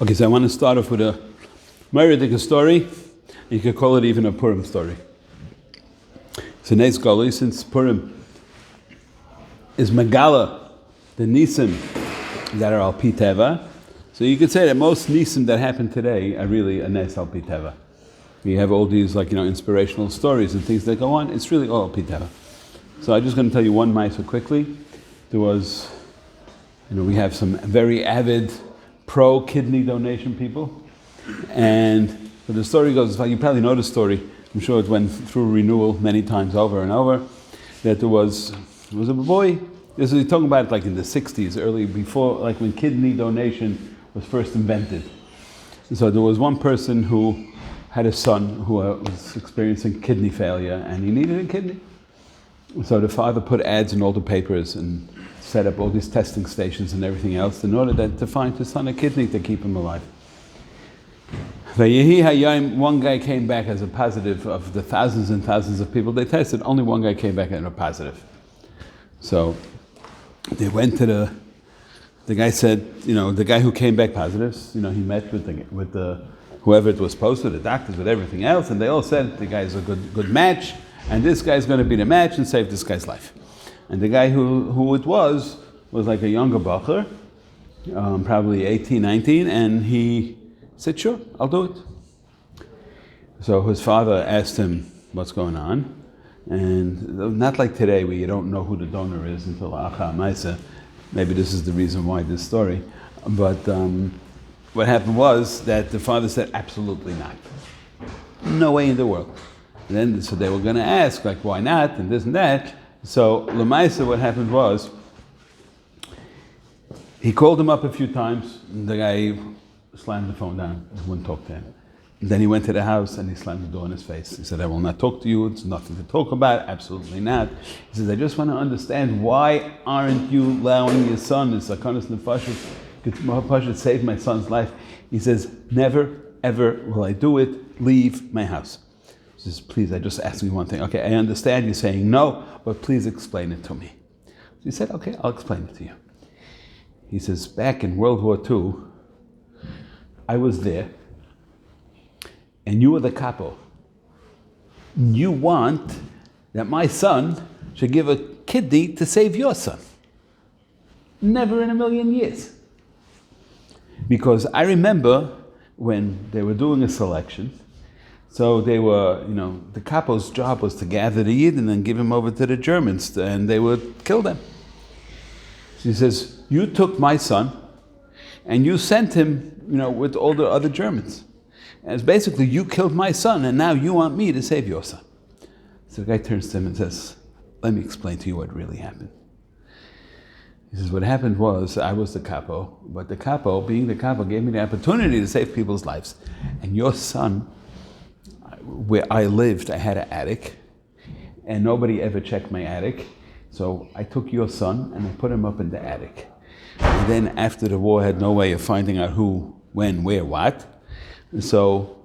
Okay, so I want to start off with a Meredith story. You could call it even a Purim story. It's a nice Goli, since Purim is Megala, the Nisim that are Al Pi Teva. So you could say that most Nisim that happen today are really a Nes Al Pi Teva. We have all these inspirational stories and things that go on. It's really all Al Pi Teva. So I'm just going to tell you one Maisa quickly. There was, we have some very avid pro-kidney donation people. And so the story goes, you probably know the story, I'm sure it went through renewal many times over and over, that there was a boy, this is talking about it in the 60s, early before, when kidney donation was first invented. And so there was one person who had a son who was experiencing kidney failure and he needed a kidney. So the father put ads in all the papers and set up all these testing stations and everything else in order to find his son a kidney to keep him alive. One guy came back as a positive. Of the thousands and thousands of people they tested, only one guy came back as a positive. So they went to the guy said, the guy who came back positive, he met with the whoever it was supposed to, the doctors, with everything else, and they all said the guy's a good match, and this guy's going to be the match and save this guy's life. And the guy who it was like a younger bacher, probably 18, 19, and he said, sure, I'll do it. So his father asked him what's going on, and not like today where you don't know who the donor is until Acha Maisa. Maybe this is the reason why this story. But what happened was that the father said, absolutely not. No way in the world. And then, so they were going to ask, why not, and this and that. So Lamaisa, what happened was, he called him up a few times, and the guy slammed the phone down and wouldn't talk to him. And then he went to the house and he slammed the door in his face. He said, I will not talk to you, it's nothing to talk about, absolutely not. He says, I just want to understand, why aren't you allowing your son, it's Sakanas Nefashit, save my son's life? He says, never, ever will I do it, leave my house. He says, please, I just ask you one thing. Okay, I understand you saying no, but please explain it to me. So he said, okay, I'll explain it to you. He says, back in World War II, I was there, and you were the capo. You want that my son should give a kidney to save your son. Never in a million years. Because I remember when they were doing a selection, so they were, the capo's job was to gather the Yid and then give him over to the Germans, and they would kill them. So he says, you took my son, and you sent him, with all the other Germans. And it's basically, you killed my son, and now you want me to save your son. So the guy turns to him and says, let me explain to you what really happened. He says, what happened was, I was the capo, but the capo, being the capo, gave me the opportunity to save people's lives. And your son, where I lived, I had an attic, and nobody ever checked my attic. So I took your son, and I put him up in the attic. And then after the war, I had no way of finding out who, when, where, what. So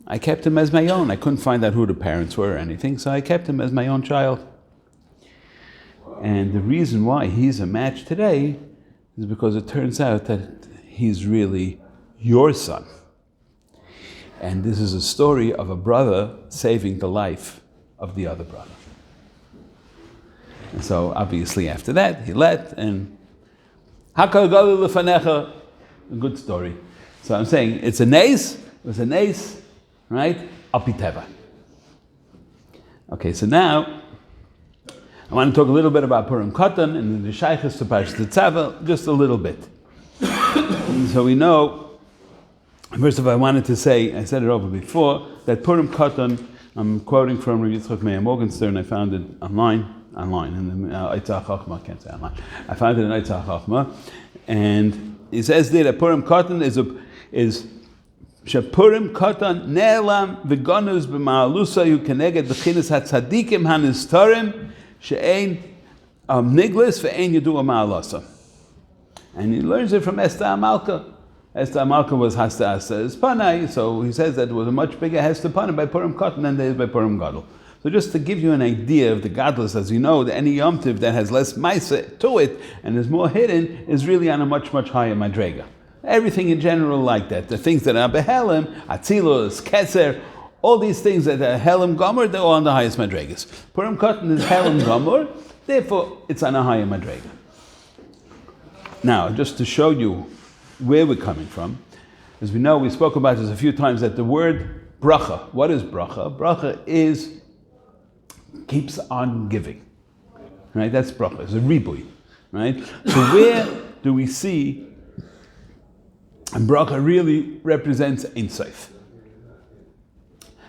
I kept him as my own. I couldn't find out who the parents were or anything, so I kept him as my own child. And the reason why he's a match today is because it turns out that he's really your son. And this is a story of a brother saving the life of the other brother. And so obviously after that, he let, and Hakal Galu Lefanecha, a good story. So I'm saying, it was a nace, right? Al Pi Teva. Okay, so now, I want to talk a little bit about Purim Katan and the Shaykhs to Parashat Tzava, just a little bit. So we know, first of all, I wanted to say, I said it over before, that Purim Katan, I'm quoting from Rabbi Yitzchak Meir Morgenstern, I found it online, in the Eitzah Chachma, I can't say online. I found it in Eitzah Chachma, and he says there that Purim Katan is Shapurim Katan Ne'elam V'gonus B'ma'alusa Yu Keneged B'chinas HaTzadikim HaNistarim She'ein Niglis Ve'ein Yedu Ma'alasa. And he learns it from Esther Amalka. Esther Amalka was Hasta Asa Panai, so he says that there was a much bigger Hester Panai by Purim Katan than there is by Purim Gadol. So just to give you an idea of the godless, as you know, any Yom Tov that has less Maisa to it and is more hidden is really on a much, much higher Madrega. Everything in general like that. The things that are behelim, atzilus, keser, all these things that are helim gomer, they're all on the highest madregas. Purim Katan is helim gomer, therefore it's on a higher madrega. Now, just to show you where we're coming from, as we know, we spoke about this a few times, that the word bracha, what is bracha? Bracha is keeps on giving, right? That's bracha, it's a ribui, right? So where do we see, and bracha really represents Ein Sof.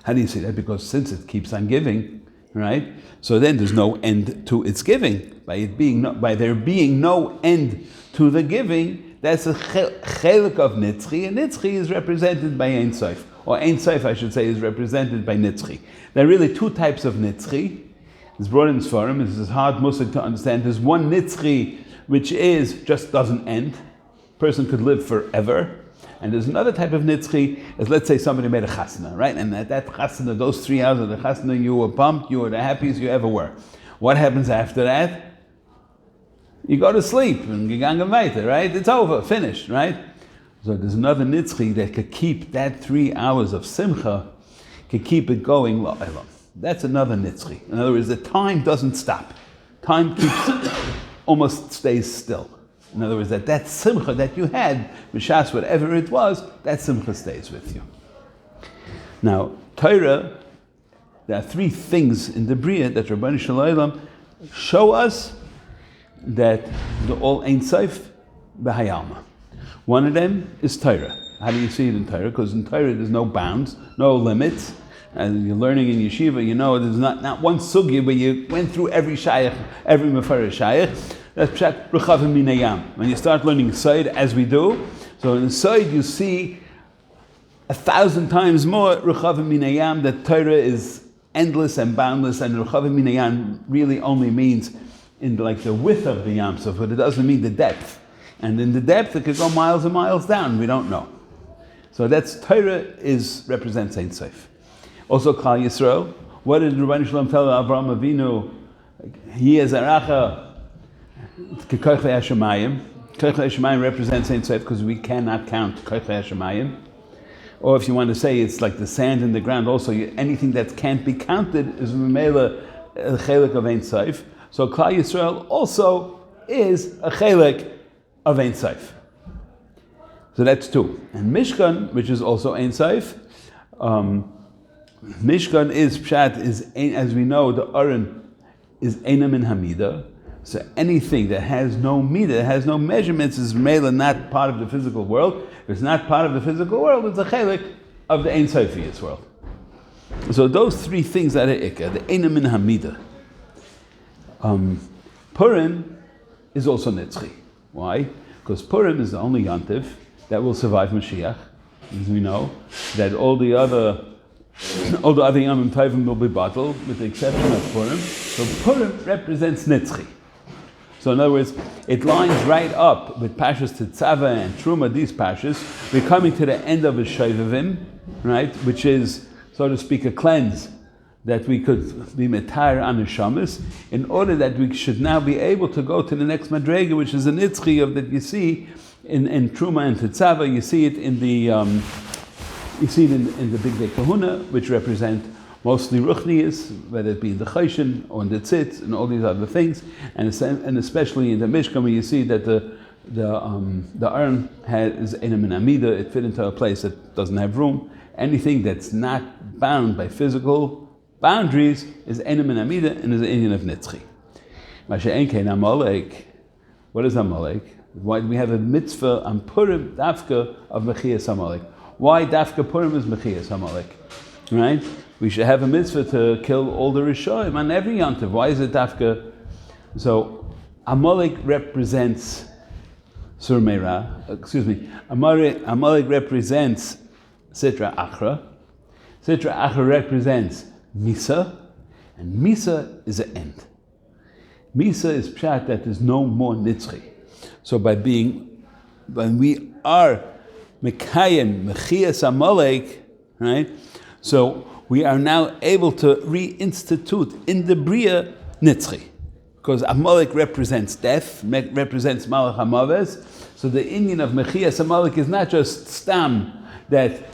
How do you see that? Because since it keeps on giving, right? So then there's no end to its giving. By there being no end to the giving, that's a chelik of nitzchi, and nitzchi is represented by Ein Sof. Or Ein Sof, I should say, is represented by nitzchi. There are really two types of nitzchi. It's brought in Sfarim. This is hard musik to understand. There's one nitzchi which is just doesn't end. Person could live forever. And there's another type of nitzchi, as let's say somebody made a chasna, right? And at that chasna, those 3 hours of the chasna, you were pumped, you were the happiest you ever were. What happens after that? You go to sleep, and gegangen weiter, right? It's over, finished, right? So there's another nitzchi that could keep that 3 hours of simcha, could keep it going la'olam. That's another nitzchi. In other words, the time doesn't stop. Time keeps, almost stays still. In other words, that simcha that you had, mishas, whatever it was, that simcha stays with you. Now, Torah, there are 3 things in the Bria that Rabbanu Shalom show us that the all Ein Sof b'hayalma. One of them is Torah. How do you see it in Torah? Because in Torah there's no bounds, no limits. And you're learning in yeshiva, you know there's not one sugya where you went through every shayach, every mefarish shayach. That's pshat rechavim minayam. When you start learning Sod, as we do, so in Sod you see 1,000 times more rechavim minayam, that Torah is endless and boundless, and rechavim minayam really only means in like the width of the Yam Suf, but it doesn't mean the depth. And in the depth it could go miles and miles down, we don't know. So that's Torah represents Ein Sof. Also Klal Yisrael, what did Rabbi Shalom tell Avraham Avinu? He is Aracha K'koich Hashemayim. Koich Hashemayim represents Ein Sof because we cannot count Koich Hashemayim. Or if you want to say it's like the sand in the ground, also anything that can't be counted is Memela a chelik of Ein Sof. So Klal Yisrael also is a chelik of Ein Sof. So that's 2. And Mishkan, which is also Ein Sof, Mishkan is pshat, as we know, the Aron is Eina min Hamida. So anything that has no midah, has no measurements, is mela not part of the physical world. If it's not part of the physical world, it's a chelik of the Ein Sofius world. So those 3 things are the ikka, the Eina min Hamida. Purim is also Nitzchi. Why? Because Purim is the only Yantiv that will survive Mashiach. As we know, that all the other Yamim Tovim will be battled, with the exception of Purim. So Purim represents Nitzchi. So in other words, it lines right up with Pashas Tetzava and Truma, these Pashas. We're coming to the end of a Shovavim, right? Which is, so to speak, a cleanse that we could be metar on neshamas, in order that we should now be able to go to the next madrega, which is a nitzchi of that you see in Truma and Tetzava. You see it in the in the Big Day Kahuna, which represent mostly ruchnias, whether it be in the chayshin or in the tzitz and all these other things, and especially in the Mishkan, where you see that the Aron is Eina min Hamida, it fit into a place that doesn't have room. Anything that's not bound by physical boundaries is Eina min Hamida and is an Indian of Nitzchi. Masha'enkein Amalek. What is Amalek? Why do we have a mitzvah on Purim dafka of Mechias Amalek? Why dafka Purim is Mechias Amalek? Right? We should have a mitzvah to kill all the Rishonim on every Yantiv. Why is it dafka? So Amalek represents Amalek represents Sitra Achra. Sitra Achra represents Misa, and Misa is an end. Misa is pshat that there's no more nitzchi. So when we are Mekayim, Mechias Amalek, right? So we are now able to reinstitute in the Bria nitzchi. because Amalek represents death, represents Malach HaMaves. So the Indian of Mechias Amalek is not just stam that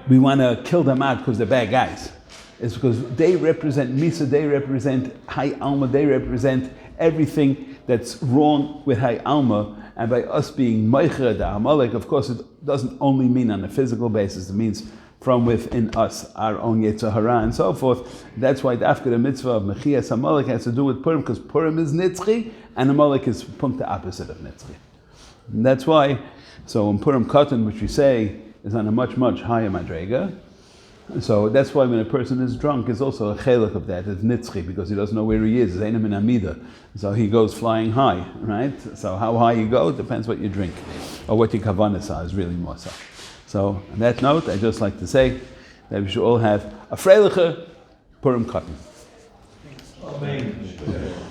we want to kill them out because they're bad guys. It's because they represent Misa, they represent Hay Alma, they represent everything that's wrong with Hay Alma. And by us being Meicher da Amalek, of course, it doesn't only mean on a physical basis, it means from within us, our own Yetzer Hara and so forth. That's why Dafka the mitzvah of Mechias Amalek has to do with Purim, because Purim is Nitzchi, and Amalek is the opposite of Nitzchi. And that's why, so in Purim Katan, which we say is on a much, much higher madrega, so that's why when a person is drunk, is also a chelik of that, it's Nitzchi, because he doesn't know where he is, it's Einam in Amida. So he goes flying high, right? So how high you go, depends what you drink, or what your kavanas are, is really more so. So on that note, I'd just like to say that we should all have a freiliche Purim Katan. Amen.